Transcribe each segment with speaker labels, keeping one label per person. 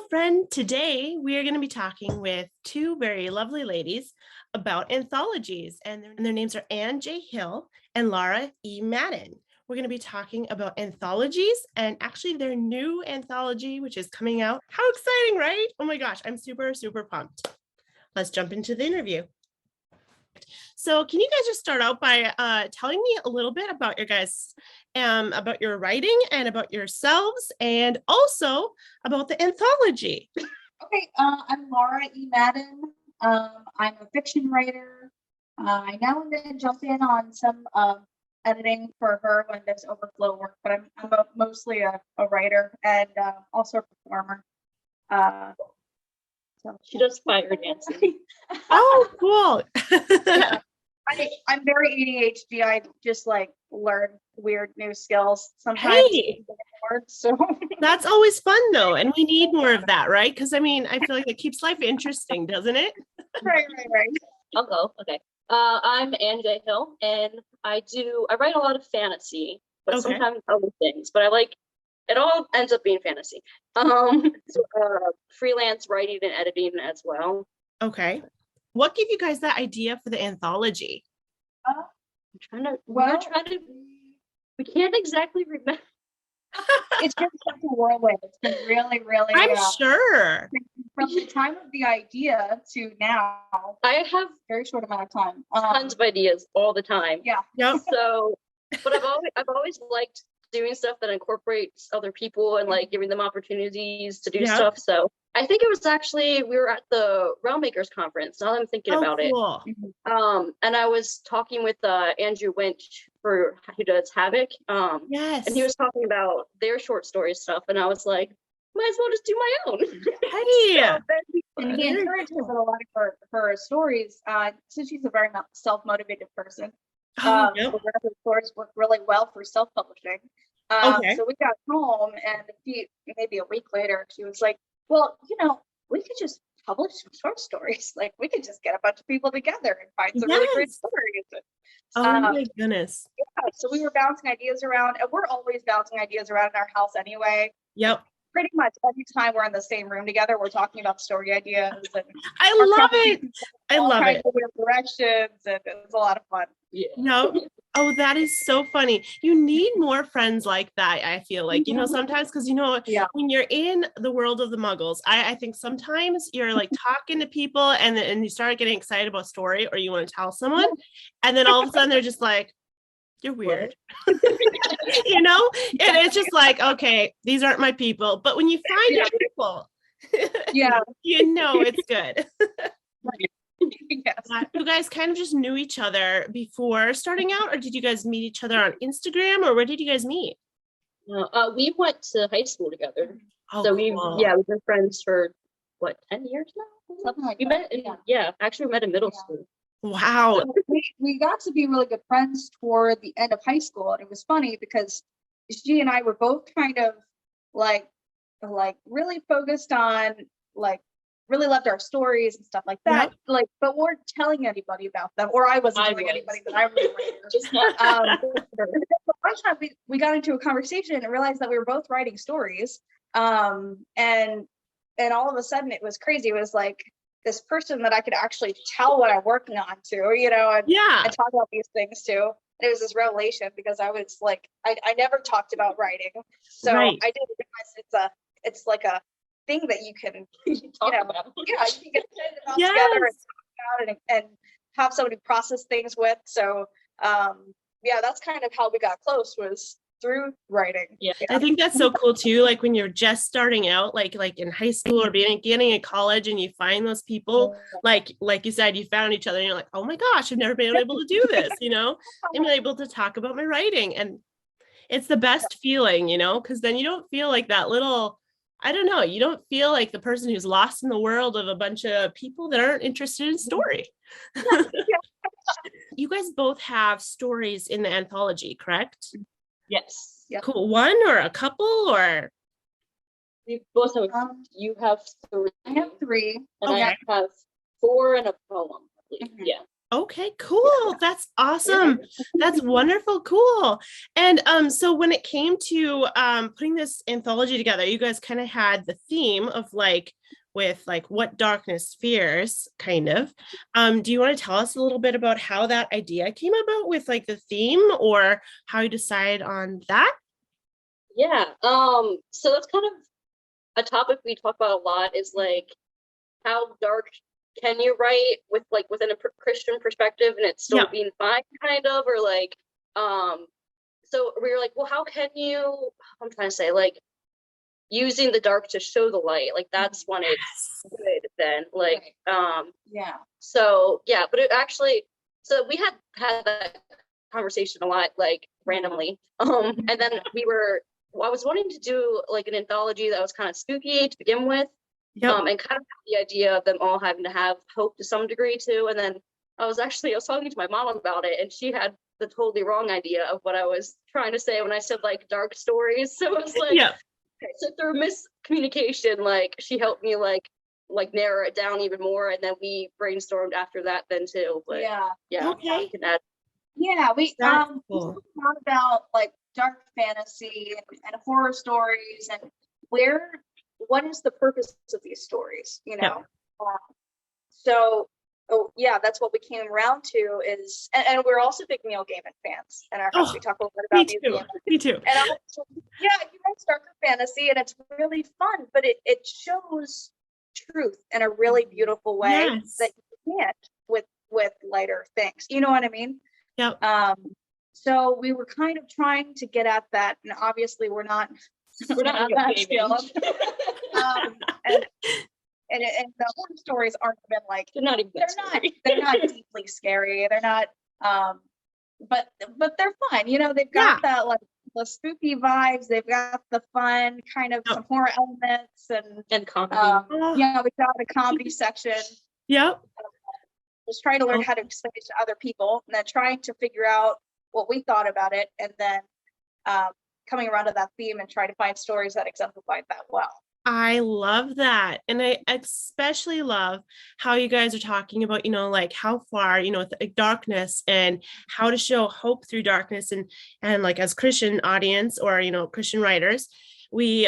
Speaker 1: friend. Today we are going to be talking with two very lovely ladies about anthologies, and their names are Ann J. Hill and Lara E. Madden. We're going to be talking about anthologies and actually their new anthology, which is coming out. How exciting, right? Oh my gosh, I'm super, super pumped. Let's jump into the interview. So can you guys just start out by telling me a little bit about about your writing and about yourselves, and also about the anthology?
Speaker 2: Okay, I'm Lara E. Madden. I'm a fiction writer. I now and then jump in on some editing for her when there's overflow work, but I'm mostly a writer and also a performer.
Speaker 3: So she does fire dancing.
Speaker 1: Oh, cool.
Speaker 2: Yeah. I'm very ADHD. I just like learn weird new skills sometimes.
Speaker 1: Hey,
Speaker 2: so
Speaker 1: that's always fun though, and we need more of that, right? Because I mean, I feel like it keeps life interesting, doesn't it?
Speaker 2: right.
Speaker 3: I'll go. Okay. I'm Ann J. Hill, and I write a lot of fantasy, but
Speaker 1: Okay.
Speaker 3: sometimes other things. But it all ends up being fantasy. Freelance writing and editing as well.
Speaker 1: Okay. What gave you guys that idea for the anthology?
Speaker 3: We can't exactly remember.
Speaker 2: It's been such a whirlwind. It's been really, really.
Speaker 1: I'm sure.
Speaker 2: From the time of the idea to now,
Speaker 3: I have
Speaker 2: very short amount of time.
Speaker 3: Tons of ideas all the time.
Speaker 2: Yeah.
Speaker 1: Yep.
Speaker 3: So, but I've always liked doing stuff that incorporates other people and like giving them opportunities to do stuff. So I think it was actually, we were at the Realm Makers conference. Now that I'm thinking about
Speaker 1: cool.
Speaker 3: it. And I was talking with Andrew Winch who does Havoc.
Speaker 1: Yes.
Speaker 3: And he was talking about their short story stuff. And I was like, might as well just do my own.
Speaker 1: Hey.
Speaker 2: And he encourages a lot of her stories, since she's a very self-motivated person.
Speaker 1: Yep.
Speaker 2: Her stories work really well for self-publishing. So we got home, and maybe a week later, she was like, well, we could just publish some short stories. Like, we could just get a bunch of people together and find some really great stories.
Speaker 1: Oh my goodness.
Speaker 2: Yeah, so we were bouncing ideas around, and we're always bouncing ideas around in our house anyway.
Speaker 1: Yep.
Speaker 2: Pretty much every time we're in the same room together, we're talking about story ideas. And
Speaker 1: I love it. I love it.
Speaker 2: Directions, and it's a lot of fun.
Speaker 3: Yeah.
Speaker 1: No. Oh, that is so funny. You need more friends like that, I feel like, sometimes, because, when you're in the world of the muggles, I think sometimes you're like talking to people and you start getting excited about a story, or you want to tell someone, and then all of a sudden they're just like, you're weird. And it's just like, okay, these aren't my people. But when you find your people, it's good.
Speaker 2: Yes.
Speaker 1: You guys kind of just knew each other before starting out, or did you guys meet each other on Instagram, or where did you guys meet?
Speaker 3: We went to high school together.
Speaker 1: Oh,
Speaker 3: so
Speaker 1: cool.
Speaker 3: we've been friends for 10 years now?
Speaker 2: Something like
Speaker 3: we
Speaker 2: that.
Speaker 3: Actually we met in middle school.
Speaker 1: Wow.
Speaker 2: So we got to be really good friends toward the end of high school, and it was funny because she and I were both kind of like really focused on really loved our stories and stuff like that. Yep. But weren't telling anybody about them, or I wasn't telling anybody that I was writing. One time we got into a conversation and realized that we were both writing stories. And all of a sudden it was crazy. It was like this person that I could actually tell what I'm working on to, and talk about these things to. And it was this revelation, because I was like, I never talked about writing. So I didn't realize it's like a thing that you can talk about. You can get it all together and talk about it and have somebody process things with. So that's kind of how we got close, was through writing.
Speaker 1: I think that's so cool too, like when you're just starting out, like in high school or beginning in college, and you find those people, like you said, you found each other and you're like, oh my gosh, I've never been able to do this, I'm able to talk about my writing, and it's the best feeling, because then you don't feel like that little, I don't know, you don't feel like the person who's lost in the world of a bunch of people that aren't interested in story. You guys both have stories in the anthology, correct?
Speaker 3: Yes.
Speaker 2: Yep.
Speaker 1: Cool. One or a couple, or?
Speaker 3: We both have, you have 3.
Speaker 2: I have 3.
Speaker 3: And I have 4 and a poem, I believe.
Speaker 2: Mm-hmm.
Speaker 3: Yeah.
Speaker 1: Okay, cool. That's awesome. That's wonderful. Cool. And so when it came to putting this anthology together, you guys kind of had the theme of like with like what darkness fears, kind of. Do you want to tell us a little bit about how that idea came about with like the theme or how you decide on that?
Speaker 3: Yeah. So that's kind of a topic we talk about a lot is like how dark can you write with like within a Christian perspective and it's still
Speaker 1: Yeah.
Speaker 3: being fine kind of or like so we were like, well, how can you I'm trying to say like using the dark to show the light, like that's when it's good then like
Speaker 2: Yeah.
Speaker 3: so yeah, but it actually so we had that conversation a lot like randomly. And then I was wanting to do like an anthology that was kind of spooky to begin with.
Speaker 1: Yep.
Speaker 3: And kind of the idea of them all having to have hope to some degree too. And then I was talking to my mom about it, and she had the totally wrong idea of what I was trying to say when I said like dark stories. So it was like,
Speaker 1: Yeah.
Speaker 3: okay, so through miscommunication, like she helped me like narrow it down even more, and then we brainstormed after that then too. But yeah,
Speaker 1: Okay.
Speaker 2: Yeah, we
Speaker 1: That's
Speaker 2: we
Speaker 1: cool.
Speaker 2: talked about like dark fantasy and horror stories and what is the purpose of these stories, you know? Um, so yeah, that's what we came around to is, and we're also big Neil Gaiman fans in our house.
Speaker 1: Oh,
Speaker 2: We talk a little bit
Speaker 1: me
Speaker 2: about Neil
Speaker 1: too.
Speaker 2: Gaiman.
Speaker 1: Me too.
Speaker 2: And also, yeah, he writes darker fantasy and it's really fun, but it shows truth in a really beautiful way
Speaker 1: Yes.
Speaker 2: that you can't with lighter things. You know what I mean?
Speaker 1: Yep.
Speaker 2: So we were kind of trying to get at that, and obviously we're not that skilled. And the horror stories aren't even like they're not deeply scary. They're not but they're fun. You know, they've got that like the spooky vibes, they've got the fun kind of some horror elements and
Speaker 3: comedy.
Speaker 2: Yeah, we got a comedy section.
Speaker 1: Yep.
Speaker 2: Just trying to learn how to explain it to other people and then trying to figure out what we thought about it and then coming around to that theme and trying to find stories that exemplified that well.
Speaker 1: I love that. And I especially love how you guys are talking about, you know, like how far, you know, with darkness and how to show hope through darkness and like as Christian audience or, you know, Christian writers, we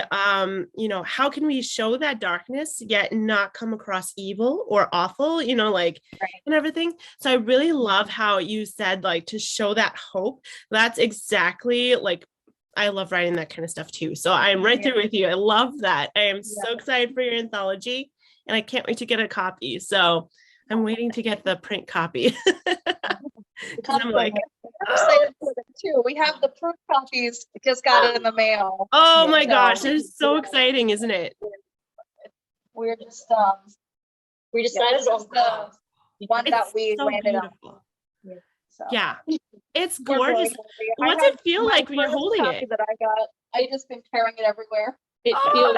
Speaker 1: you know, how can we show that darkness yet not come across evil or awful, you know, like and everything. So I really love how you said like to show that hope. That's exactly like I love writing that kind of stuff too. So I'm right there with you. I love that. I am so excited for your anthology and I can't wait to get a copy. So I'm waiting to get the print copy. I'm like,
Speaker 2: I'm excited for them too. We have the proof copies, just got it in the mail.
Speaker 1: Oh my gosh, that is so exciting, isn't it?
Speaker 2: We're just
Speaker 3: we decided on
Speaker 2: the one that we
Speaker 1: so
Speaker 2: landed
Speaker 1: beautiful.
Speaker 2: on. So.
Speaker 1: Yeah, it's gorgeous. What's it feel like when you're holding it?
Speaker 2: That I just been carrying it everywhere.
Speaker 3: It feels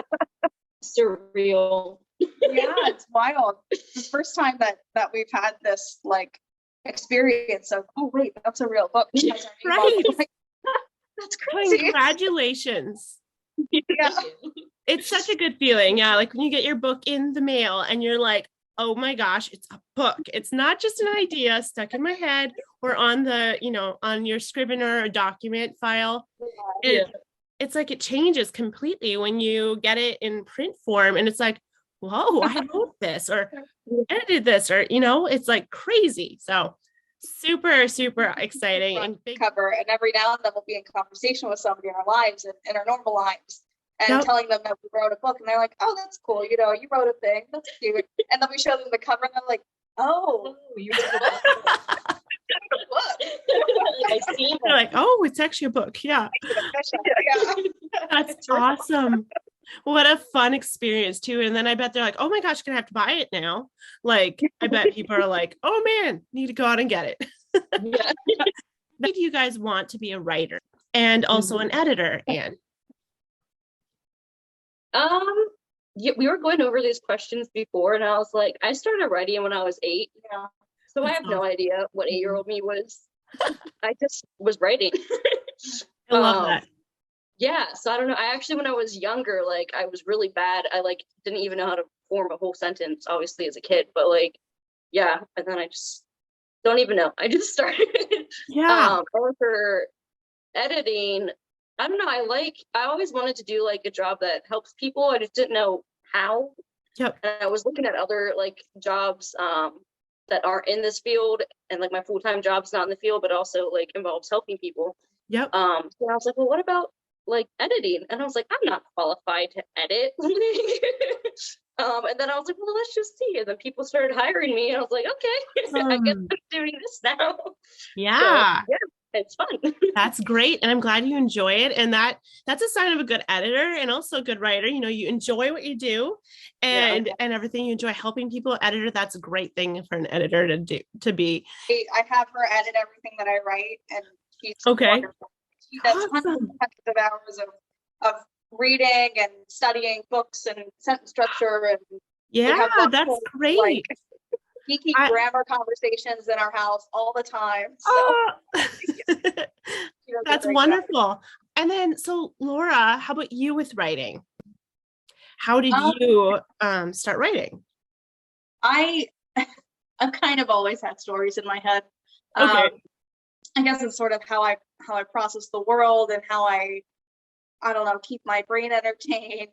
Speaker 3: surreal.
Speaker 2: Yeah, it's wild. It's the first time that we've had this like experience of, oh wait, that's a real book.
Speaker 1: Right.
Speaker 2: Like, that's crazy.
Speaker 1: Congratulations.
Speaker 2: Yeah.
Speaker 1: It's such a good feeling. Yeah, like when you get your book in the mail and you're like, oh my gosh, it's a book. It's not just an idea stuck in my head or on the, you know, on your Scrivener or document file. It's like it changes completely when you get it in print form and it's like, whoa, I wrote this or edited this or, you know, it's like crazy. So super, super exciting and big
Speaker 2: cover. And every now and then we'll be in conversation with somebody in our lives and in our normal lives and telling them that we wrote a book and they're like, oh, that's cool. You know, you wrote a thing. That's cute. And then we show them the cover and they're like, oh, you wrote a book.
Speaker 1: They're like, oh, it's actually a book. Yeah. That's awesome. What a fun experience too. And then I bet they're like, oh my gosh, gonna have to buy it now. Like, I bet people are like, oh man, need to go out and get it. Why do you guys want to be a writer and also an editor, Anne?
Speaker 3: Yeah, we were going over these questions before and I was like, I started writing when I was 8. Yeah. So I have no idea what 8-year-old me was. I just was writing.
Speaker 1: I love that.
Speaker 3: Yeah, so I don't know. I actually, when I was younger, like I was really bad. I like didn't even know how to form a whole sentence, obviously as a kid. But like, yeah, and then I just don't even know. I just started.
Speaker 1: Yeah.
Speaker 3: And for editing, I don't know. I always wanted to do like a job that helps people. I just didn't know how.
Speaker 1: Yep.
Speaker 3: And I was looking at other like jobs that aren't in this field, and like my full-time job's not in the field, but also like involves helping people.
Speaker 1: Yep.
Speaker 3: So I was like, well, what about like editing? And I was like, I'm not qualified to edit. And then I was like, well, let's just see. And then people started hiring me, and I was like, okay, I guess I'm doing this now.
Speaker 1: Yeah.
Speaker 3: So, yeah, it's fun.
Speaker 1: That's great. And I'm glad you enjoy it. And that's a sign of a good editor and also a good writer. You know, you enjoy what you do and everything. You enjoy helping people. Editor, that's a great thing for an editor to be.
Speaker 2: I have her edit everything that I write, and she's
Speaker 1: wonderful.
Speaker 2: She does hundreds of hours of reading and studying books and sentence structure, and
Speaker 1: yeah, that's great.
Speaker 2: Like, geeky grammar conversations in our house all the time. So
Speaker 1: that's wonderful. And then, so Laura, how about you with writing? How did you start writing?
Speaker 2: I've kind of always had stories in my head.
Speaker 1: Okay.
Speaker 2: I guess it's sort of how I process the world and how I don't know, keep my brain entertained.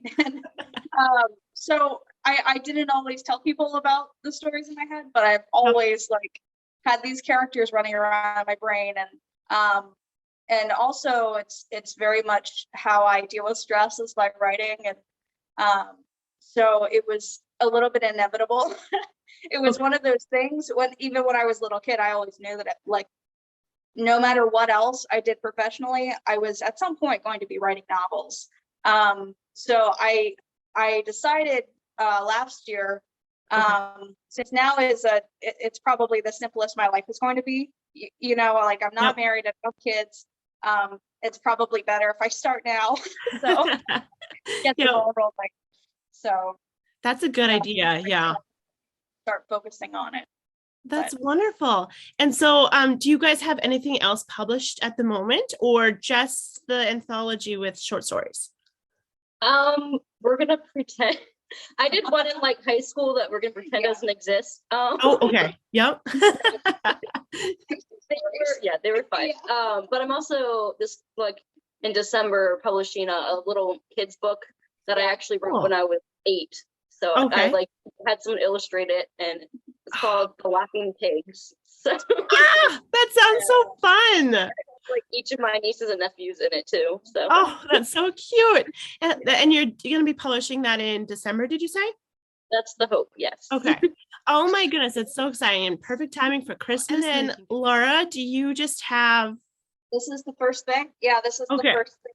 Speaker 2: So I didn't always tell people about the stories in my head, but I've always like had these characters running around in my brain, and also it's very much how I deal with stress is by writing, and so it was a little bit inevitable. It was one of those things even when I was a little kid, I always knew that like no matter what else I did professionally, I was at some point going to be writing novels. So I decided last year, since now it's probably the simplest my life is going to be. You know, like I'm not married, I have kids. It's probably better if I start now. So get the ball rolling. So
Speaker 1: that's a good idea. Yeah.
Speaker 2: Start focusing on it.
Speaker 1: That's wonderful. And so do you guys have anything else published at the moment, or just the anthology with short stories?
Speaker 3: We're gonna pretend. I did one in like high school that we're gonna pretend doesn't exist.
Speaker 1: Oh, okay. Yep.
Speaker 3: They were fun. But I'm also in December publishing a little kids book that I actually wrote when I was 8. So I had someone illustrate it, and it's called The Laughing Pigs. So
Speaker 1: that sounds so fun.
Speaker 3: Like each of my nieces and nephews in it too. So
Speaker 1: that's so cute. And you're gonna be publishing that in December, did you say?
Speaker 3: That's the hope, yes.
Speaker 1: Okay. Oh my goodness, it's so exciting and perfect timing for Christmas. And Laura, do you just have
Speaker 2: this is the first thing? Yeah, this is the first thing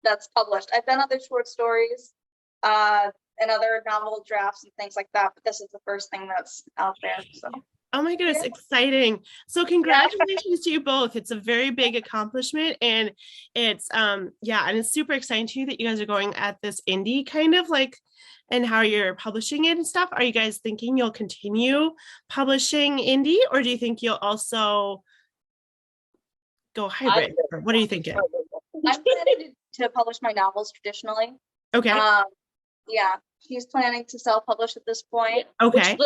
Speaker 2: that's published. I've done other short stories and other novel drafts and things like that, but this is the first thing that's out there. So
Speaker 1: oh my goodness, exciting. So congratulations to you both. It's a very big accomplishment, and it's and it's super exciting too that you guys are going at this indie kind of like, and how you're publishing it and stuff. Are you guys thinking you'll continue publishing indie, or do you think you'll also go hybrid? Or what are you thinking?
Speaker 2: I'm planning to publish my novels traditionally.
Speaker 1: Okay.
Speaker 2: Yeah, she's planning to self-publish at this point.
Speaker 1: Okay.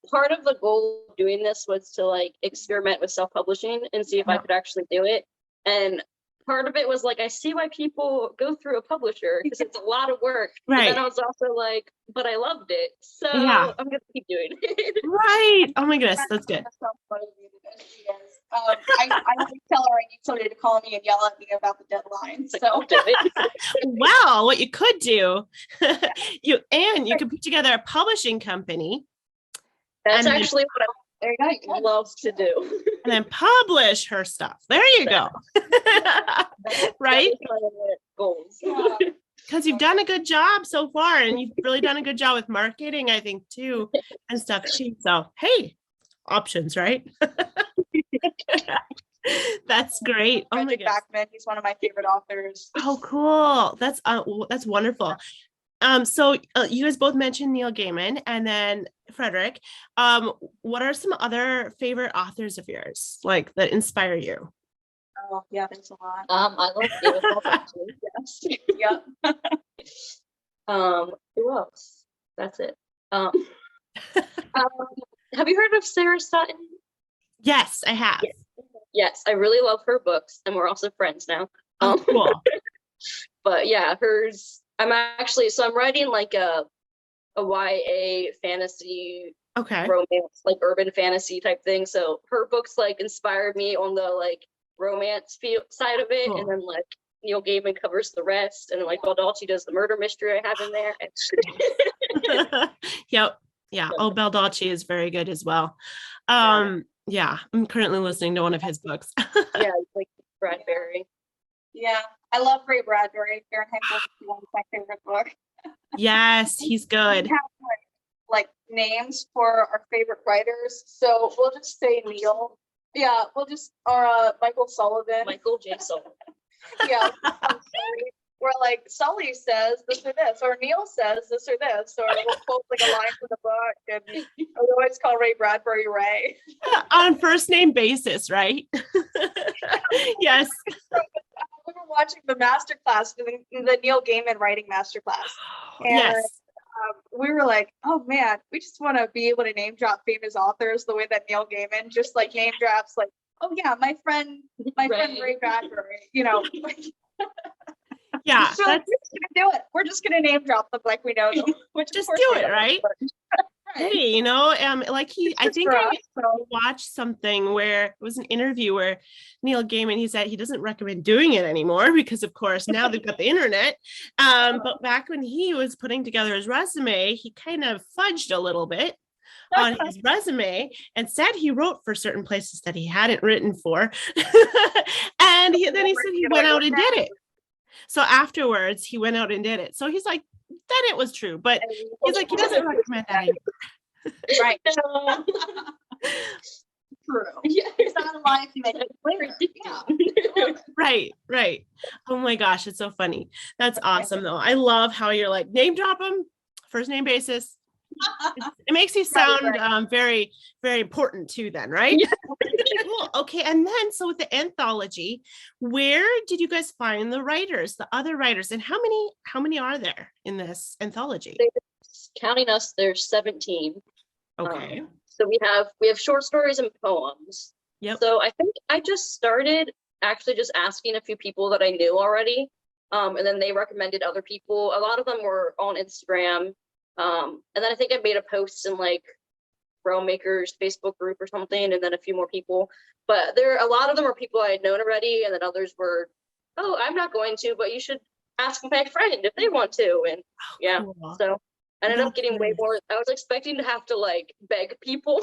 Speaker 3: Part of the goal of doing this was to like experiment with self-publishing and see if I could actually do it. And part of it was like, I see why people go through a publisher because it's a lot of work. Right. And then I was also like, but I loved it. So I'm going to keep doing it.
Speaker 1: Right. Oh my goodness. That's good.
Speaker 2: I tell her I need somebody to call me and yell at me about the deadline. So
Speaker 1: well, what you could do, you could put together a publishing company.
Speaker 3: That's actually what I love to do.
Speaker 1: And then publish her stuff. There you go. Right?
Speaker 3: Goals.
Speaker 1: Because you've done a good job so far, and you've really done a good job with marketing, I think, too, and stuff too. So, hey, options, right? That's great. Oh my goodness.
Speaker 2: Backman, he's one of my favorite authors.
Speaker 1: Oh, cool. That's wonderful. So you guys both mentioned Neil Gaiman and then Frederick. What are some other favorite authors of yours, like that inspire you?
Speaker 2: Oh yeah, there's a lot.
Speaker 3: I love David. Yes. Yep. Who else? That's it. Have you heard of Sarah Sutton?
Speaker 1: Yes, I have.
Speaker 3: Yes, I really love her books, and we're also friends now.
Speaker 1: Oh, cool.
Speaker 3: But yeah, hers. I'm writing like a YA fantasy
Speaker 1: Okay.
Speaker 3: romance, like urban fantasy type thing. So her books like inspired me on the like romance side of it, and
Speaker 1: Cool.
Speaker 3: then like Neil Gaiman covers the rest, and then like Baldacci does the murder mystery I have in there.
Speaker 1: Yep. Yeah. Oh, Baldacci is very good as well. Yeah, I'm currently listening to one of his books.
Speaker 3: Yeah, like Bradbury.
Speaker 2: Yeah, I love Ray Bradbury. Fahrenheit 451 is my favorite book.
Speaker 1: Yes, he's good.
Speaker 2: We have like names for our favorite writers, so we'll just say Neil. Yeah, we'll just Michael Sullivan.
Speaker 3: Michael J. Sullivan.
Speaker 2: Yeah, we're like Sully says this or this, or Neil says this or this, or we'll quote like a line from the book, and we always call Ray Bradbury Ray
Speaker 1: On first name basis, right? Yes.
Speaker 2: We were watching the masterclass, the Neil Gaiman writing masterclass, and
Speaker 1: Yes.
Speaker 2: we were like, oh man, we just want to be able to name drop famous authors the way that Neil Gaiman just like name drops, like, oh yeah, my friend Ray Bradbury, you know.
Speaker 1: Yeah,
Speaker 2: So we're just gonna do it. We're just gonna name drop them like we know them. Which
Speaker 1: just do it, right?
Speaker 2: Right.
Speaker 1: Hey, you know, like I think I watched something where it was an interview where Neil Gaiman, he said he doesn't recommend doing it anymore because of course now they've got the internet. But back when he was putting together his resume, he kind of fudged a little bit on his resume and said he wrote for certain places that he hadn't written for. And then he said he went out and did it. So afterwards he went out and did it. So he's like, then it was true, but he's like, he doesn't recommend that anymore.
Speaker 2: Right. True. Yeah. It's not a life you make it.
Speaker 1: Right. Oh my gosh, it's so funny. That's awesome though. I love how you're like name drop them, first name basis. It makes you sound very, very important too then, right?
Speaker 3: Yeah.
Speaker 1: Cool. Okay. And then so with the anthology, where did you guys find the writers, the other writers, and how many are there in this anthology?
Speaker 3: Counting us, there's 17.
Speaker 1: Okay.
Speaker 3: So we have short stories and poems.
Speaker 1: Yep.
Speaker 3: So I think I just started actually just asking a few people that I knew already. And then they recommended other people. A lot of them were on Instagram. And then I think I made a post in like Realm Makers Facebook group or something, and then a few more people. But a lot of them are people I had known already, and then others were, oh, I'm not going to, but you should ask my friend if they want to. And yeah, cool. So I ended up getting way more. I was expecting to have to like beg people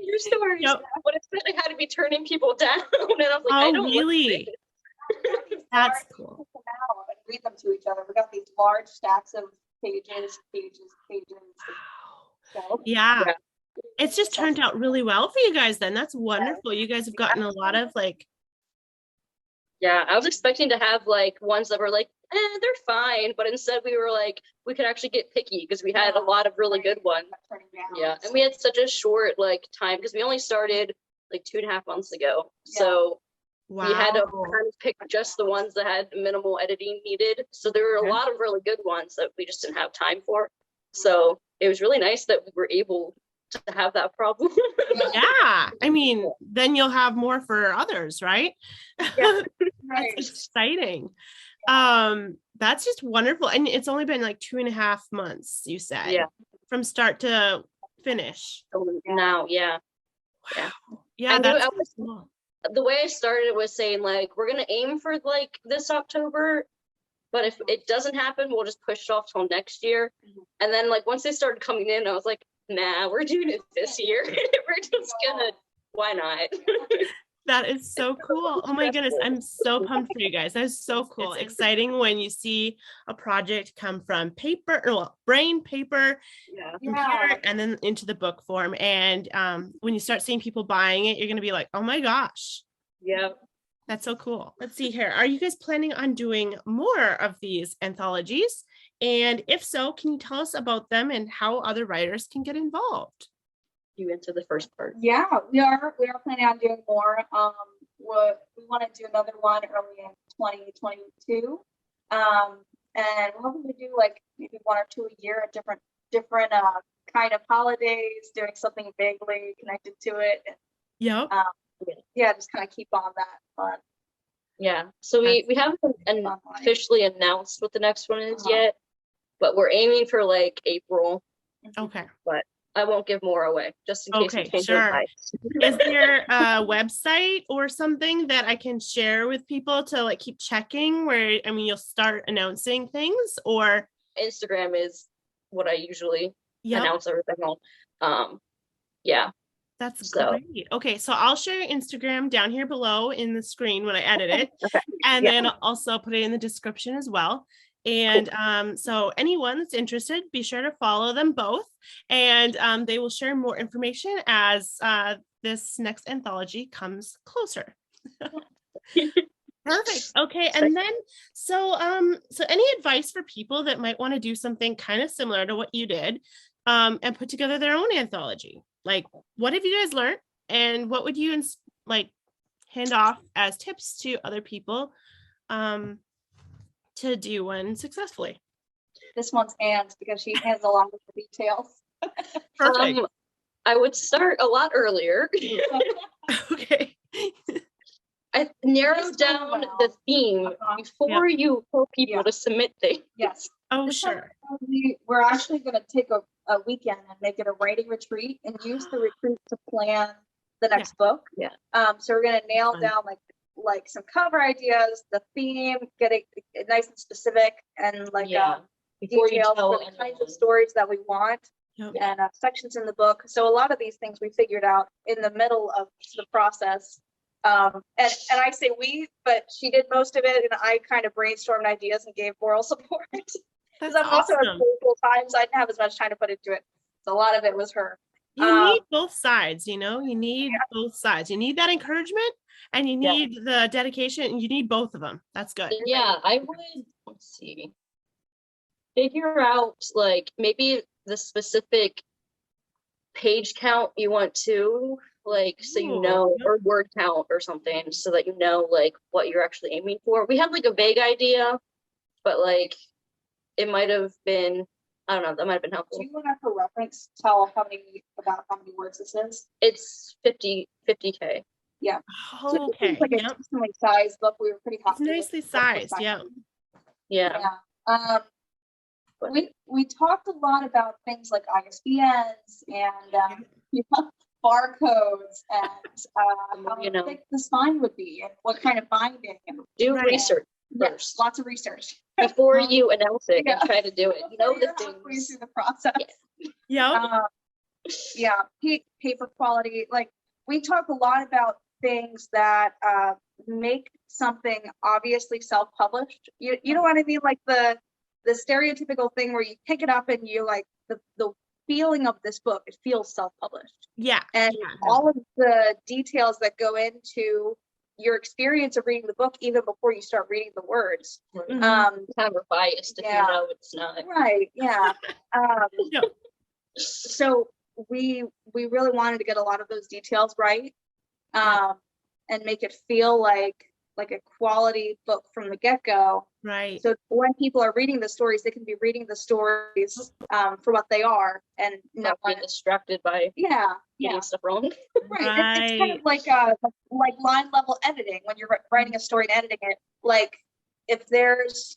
Speaker 3: your stories, but instead I had to be turning people down. And I was like, I don't
Speaker 1: really? That's cool.
Speaker 2: And read them to each other. We got these large stacks of pages. So,
Speaker 1: yeah. It's just turned out really well for you guys then. That's wonderful. You guys have gotten a lot of like.
Speaker 3: Yeah, I was expecting to have like ones that were like, they're fine. But instead we were like, we could actually get picky because we had a lot of really good ones. Yeah. And we had such a short like time because we only started like 2.5 months ago. Yeah. So we had to kind of pick just the ones that had minimal editing needed. So there were a lot of really good ones that we just didn't have time for. So it was really nice that we were able to have that problem.
Speaker 1: Yeah. I mean, then you'll have more for others, right? Yeah. That's exciting. That's just wonderful. And it's only been like 2.5 months, you said. Yeah. From start to finish.
Speaker 3: Now, yeah.
Speaker 1: Wow. Yeah. That's
Speaker 3: cool. The way I started was saying like, we're going to aim for like this October, but if it doesn't happen, we'll just push it off till next year. And then like, once they started coming in, I was like, nah, we're doing it this year. We're just gonna, why not?
Speaker 1: That is so cool. Oh my goodness. I'm so pumped for you guys. That is so cool. It's exciting when you see a project come from brain, paper, computer, and then into the book form. And when you start seeing people buying it, you're going to be like, oh my gosh.
Speaker 3: Yeah.
Speaker 1: That's so cool. Let's see here. Are you guys planning on doing more of these anthologies? And if so, can you tell us about them and how other writers can get involved?
Speaker 3: You answer the first part.
Speaker 2: Yeah, we are planning on doing more. We want to do another one early in 2022. And we're hoping to do like maybe 1 or 2 a year at different kind of holidays, doing something vaguely connected to it. And,
Speaker 1: Yep.
Speaker 2: yeah, just kind of keep on that fun.
Speaker 3: Yeah. So we haven't officially announced what the next one is yet, but we're aiming for like April.
Speaker 1: Okay.
Speaker 3: But I won't give more away just in case we change
Speaker 1: sure.
Speaker 3: our minds.
Speaker 1: Is there a website or something that I can share with people to like keep checking where, I mean, you'll start announcing things, or
Speaker 3: Instagram is what I usually announce everything on. Yeah.
Speaker 1: That's great. Okay, so I'll share your Instagram down here below in the screen when I edit it.
Speaker 3: Okay.
Speaker 1: And then I'll also put it in the description as well. And so anyone that's interested, be sure to follow them both. And they will share more information as this next anthology comes closer. Perfect. Okay. And then so any advice for people that might want to do something kind of similar to what you did and put together their own anthology? Like, what have you guys learned, and what would you like hand off as tips to other people to do one successfully?
Speaker 2: This one's Anne's because she has a lot of the details.
Speaker 1: Perfect.
Speaker 3: I would start a lot earlier.
Speaker 1: Okay.
Speaker 3: I narrowed down the theme before you tell people to submit things.
Speaker 2: Yes.
Speaker 1: Oh, sure.
Speaker 2: We're actually going to take a weekend and make it a writing retreat and use the retreat to plan the next book.
Speaker 3: Yeah.
Speaker 2: So we're going to nail down like some cover ideas, the theme, get it nice and specific, and like details for the kinds of stories that we want. Yep. And sections in the book. So a lot of these things we figured out in the middle of the process. And I say we, but she did most of it, and I kind of brainstormed ideas and gave moral support. Because I'm also at full time, so I didn't have as much time to put into it. So a lot of it was her.
Speaker 1: You need both sides, you know, you need both sides. You need that encouragement and you need the dedication, and you need both of them. That's good.
Speaker 3: Yeah, I would, let's see, figure out like maybe the specific page count you want to, like, so you know, or word count or something, so that you know like what you're actually aiming for. We had like a vague idea, but like it might have been, I don't know, that might have been helpful.
Speaker 2: Do you want to, for reference, tell how many words this is?
Speaker 3: It's 50K.
Speaker 2: Yeah.
Speaker 1: Oh,
Speaker 2: so
Speaker 1: okay.
Speaker 2: It's like a decently sized book. We were pretty happy.
Speaker 1: It's nicely sized. Yeah.
Speaker 2: We talked a lot about things like ISBNs and barcodes and how thick the spine would be and what kind of binding. And
Speaker 3: do research first.
Speaker 2: Yes, lots of research
Speaker 3: before you announce it and try to do it. You know the things
Speaker 2: through the process.
Speaker 1: Yeah.
Speaker 2: Paper quality. Like, we talk a lot about things that make something obviously self-published. You know what I mean? Like the stereotypical thing where you pick it up and you like the feeling of this book, it feels self-published.
Speaker 1: Yeah.
Speaker 2: And all of the details that go into your experience of reading the book, even before you start reading the words.
Speaker 3: Mm-hmm. Kind of biased if you know it's not.
Speaker 2: Right. Yeah. So we really wanted to get a lot of those details right, and make it feel like a quality book from the get-go.
Speaker 1: Right.
Speaker 2: So when people are reading the stories, they can be reading the stories for what they are and
Speaker 3: not being distracted by getting stuff wrong.
Speaker 2: Right. It's kind of like line level editing when you're writing a story and editing it. Like, if there's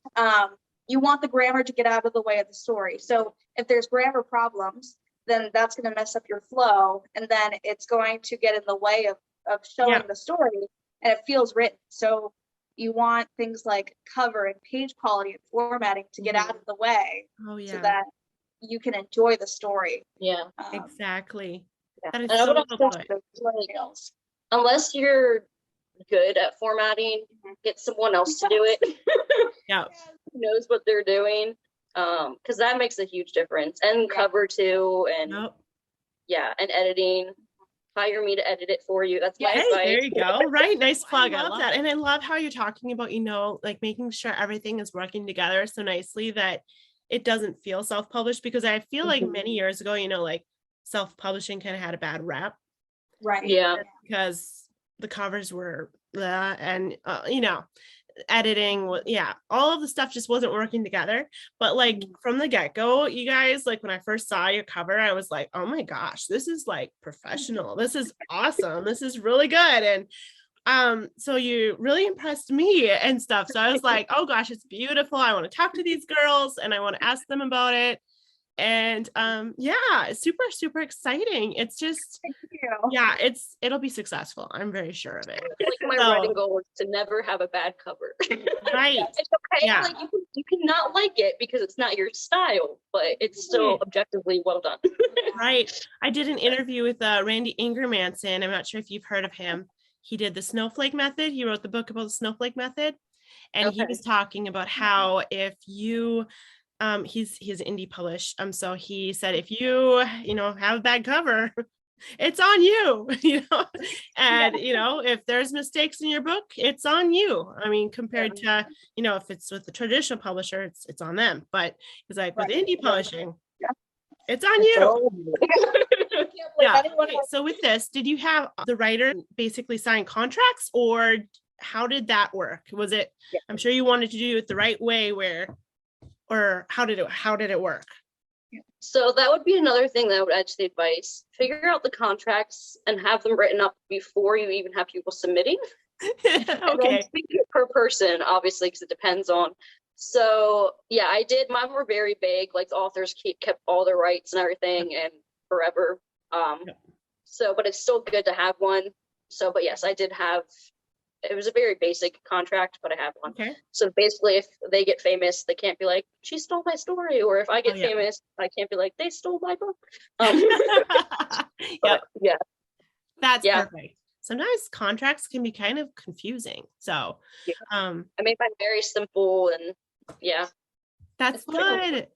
Speaker 2: you want the grammar to get out of the way of the story. So if there's grammar problems, then that's going to mess up your flow, and then it's going to get in the way of showing the story, and it feels written. So you want things like cover and page quality and formatting to get out of the way, so that you can enjoy the story.
Speaker 1: Yeah, exactly. That is
Speaker 3: so
Speaker 1: good.
Speaker 3: Unless you're good at formatting, get someone else to do it. Who knows what they're doing, because that makes a huge difference. And cover too, and and editing. Hire me to edit it for you. That's my advice.
Speaker 1: There you go. Right. Nice plug. I love that. And I love how you're talking about, like making sure everything is working together so nicely that it doesn't feel self-published, because I feel like many years ago, like self-publishing kind of had a bad rap.
Speaker 2: Right.
Speaker 3: Yeah.
Speaker 1: Because the covers were and editing, yeah, all of the stuff just wasn't working together. But like from the get-go, you guys, like when I first saw your cover, I was like, oh my gosh, this is like professional. This is awesome. This is really good. And so you really impressed me and stuff. So I was like, oh gosh, it's beautiful. I want to talk to these girls and I want to ask them about it. And yeah, it's super, super exciting. It's just, yeah, it'll be successful. I'm very sure of it.
Speaker 3: Like my writing goal is to never have a bad cover.
Speaker 1: Right.
Speaker 3: It's okay.
Speaker 1: Yeah.
Speaker 3: Like you can not like it because it's not your style, but it's still objectively well done.
Speaker 1: Right. I did an interview with Randy Ingermanson. I'm not sure if you've heard of him. He did the snowflake method. He wrote the book about the snowflake method. And he was talking about how if you he's indie published. So he said, if you have a bad cover, it's on you, and if there's mistakes in your book, it's on you. I mean, compared to, if it's with the traditional publisher, it's on them. But it's like with indie publishing, it's on you. Yeah. Okay, so with this, did you have the writer basically sign contracts, or how did that work? Was it, I'm sure you wanted to do it the right way, or how did it work?
Speaker 3: So that would be another thing that I would add to the advice. Figure out the contracts and have them written up before you even have people submitting.
Speaker 1: Okay.
Speaker 3: Per person, obviously, because it depends on. So yeah, I did. Mine were very vague. Like the authors kept all their rights and everything and forever. So, but it's still good to have one. So, but yes, I did have. It was a very basic contract, but I have one. Okay. So basically, if they get famous, they can't be like, she stole my story. Or if I get famous, I can't be like, they stole my book. Yeah.
Speaker 1: That's perfect. Sometimes contracts can be kind of confusing. So
Speaker 3: I made mine very simple and
Speaker 1: that's good.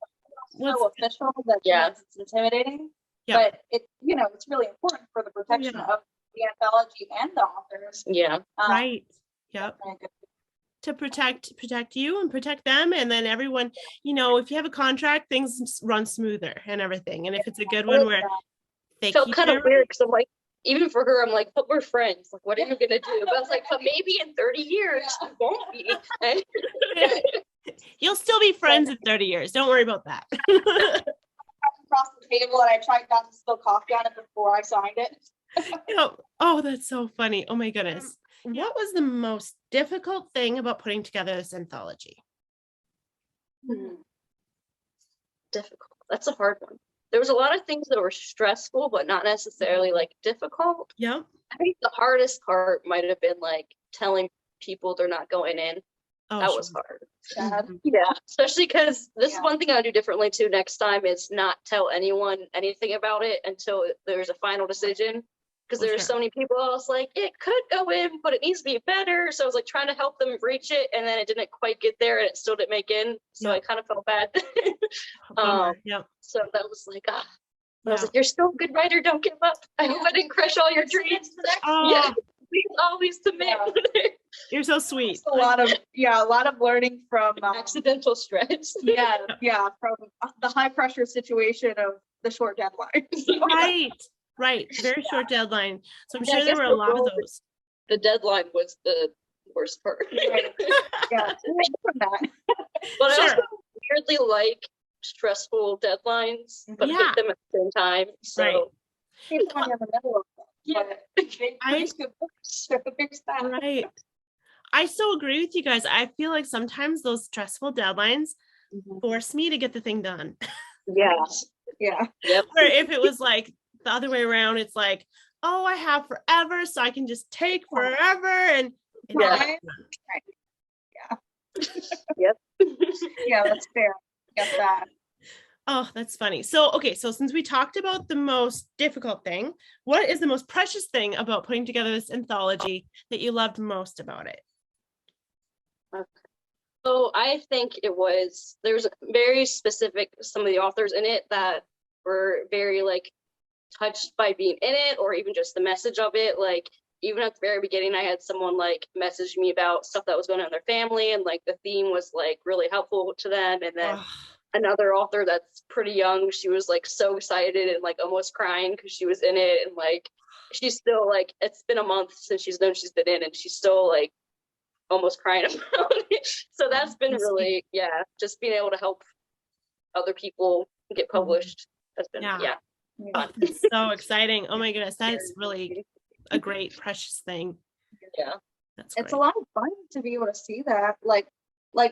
Speaker 2: So official that it's intimidating. But it's really important for the protection of the anthology and the authors.
Speaker 1: Right. Yep. To protect you and protect them, and then everyone, if you have a contract, things run smoother and everything. And if it's a good one where they
Speaker 3: felt kind of weird, because I'm like, even for her, I'm like, but we're friends. Like, what are you gonna do? But I was like, but maybe in 30 years you won't be.
Speaker 1: You'll still be friends in 30 years. Don't worry about that.
Speaker 2: Across the table, and I tried not to spill coffee on it before I signed it.
Speaker 1: Oh, that's so funny. Oh my goodness. What was the most difficult thing about putting together this anthology?
Speaker 3: Difficult. That's a hard one. There was a lot of things that were stressful, but not necessarily like difficult.
Speaker 1: Yeah.
Speaker 3: I think the hardest part might have been like telling people they're not going in. That was hard. Yeah, especially because this is one thing I'll do differently too next time is not tell anyone anything about it until there's a final decision. Because there's so many people, I was like, it could go in, but it needs to be better. So I was like trying to help them reach it, and then it didn't quite get there, and it still didn't make in. So I kind of felt bad. So that was like, I was like, you're still a good writer. Don't give up. I hope I didn't crush all your dreams. Please always submit.
Speaker 1: You're so sweet.
Speaker 2: A lot of learning from
Speaker 3: accidental stress.
Speaker 2: From the high pressure situation of the short deadline.
Speaker 1: Right. Very short deadline. So I'm sure there were a lot of those.
Speaker 3: The deadline was the worst part. But I also weirdly like stressful deadlines, but hate them at the same time. So
Speaker 1: Right. I so agree with you guys. I feel like sometimes those stressful deadlines force me to get the thing done.
Speaker 2: Where
Speaker 1: if it was like the other way around, it's like, oh, I have forever, so I can just take forever and
Speaker 2: that's fair. Get that.
Speaker 1: Oh, that's funny. So, okay, so since we talked about the most difficult thing, what is the most precious thing about putting together this anthology that you loved most about it?
Speaker 3: Okay. So I think there's very specific, some of the authors in it that were very like touched by being in it, or even just the message of it. Like even at the very beginning, I had someone like message me about stuff that was going on in their family, and like the theme was like really helpful to them. And then another author that's pretty young, she was like so excited and like almost crying because she was in it, and like she's still like, it's been a month since she's been in, and she's still like almost crying about it. So that's been
Speaker 1: That's
Speaker 3: really, just being able to help other people get published has been,
Speaker 1: Yeah.
Speaker 3: fun.
Speaker 1: That's so exciting. Oh my goodness. That's really a great, precious thing.
Speaker 3: Yeah.
Speaker 1: That's
Speaker 2: It's
Speaker 1: great.
Speaker 2: a lot of fun to be able to see that. Like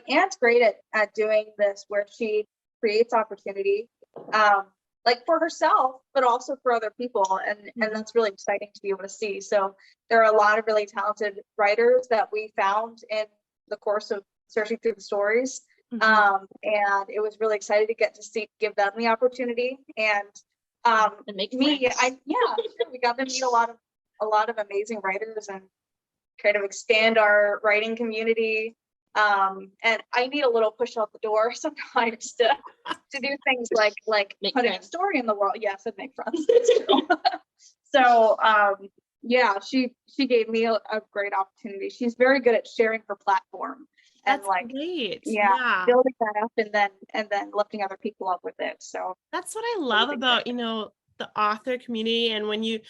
Speaker 2: Anne's great at doing this, where she creates opportunity, like for herself, but also for other people. And that's really exciting to be able to see. So there are a lot of really talented writers that we found in the course of searching through the stories. And it was really excited to get to give them the opportunity. And
Speaker 3: make
Speaker 2: we
Speaker 3: got
Speaker 2: to meet a lot of amazing writers and kind of expand our writing community. And I need a little push out the door sometimes to do things like putting a story in the world. Yes, and make friends. So she gave me a great opportunity. She's very good at sharing her platform. And
Speaker 1: that's great.
Speaker 2: Building that up and then lifting other people up with it. So
Speaker 1: that's what I love about, the author community. And when you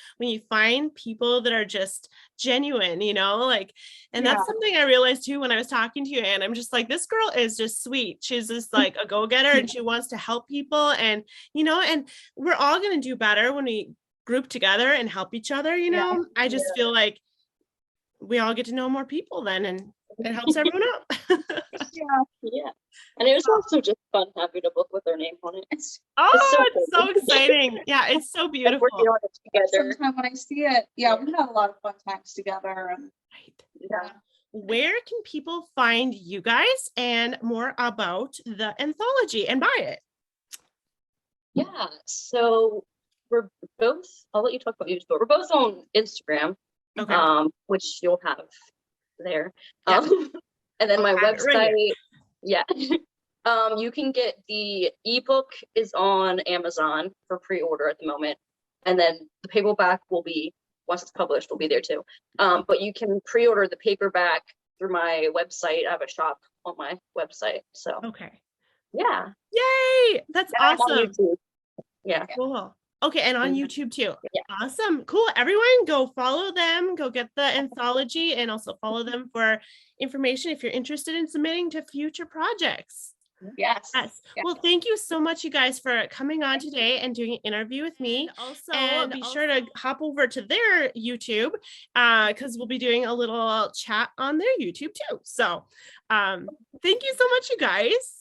Speaker 1: find people that are just genuine, and that's something I realized too when I was talking to you, and I'm just like, this girl is just sweet. She's just like a go-getter and she wants to help people. And, and we're all going to do better when we group together and help each other. I just feel like we all get to know more people then, and it helps everyone out.
Speaker 3: Yeah. And it was also just fun having a book with her name on it. It's
Speaker 1: so exciting. Yeah, it's so beautiful.
Speaker 3: We're doing it together.
Speaker 2: Sometimes when I see it, we've had a lot of fun times together. And
Speaker 1: where can people find you guys and more about the anthology and buy it?
Speaker 3: Yeah, so we're both, I'll let you talk about YouTube, but we're both on Instagram, which you'll have there. And then my website, you can get the ebook is on Amazon for pre-order at the moment. And then the paperback will be, once it's published, will be there too. But you can pre-order the paperback through my website. I have a shop on my website. So yeah.
Speaker 1: Yay! That's awesome.
Speaker 3: On YouTube. Yeah.
Speaker 1: Cool. Okay, and on YouTube too. Yeah. Awesome. Cool. Everyone go follow them, go get the anthology, and also follow them for information if you're interested in submitting to future projects.
Speaker 2: Yes.
Speaker 1: Well, thank you so much, you guys, for coming on today and doing an interview with me. And be sure to hop over to their YouTube because we'll be doing a little chat on their YouTube too. So thank you so much, you guys.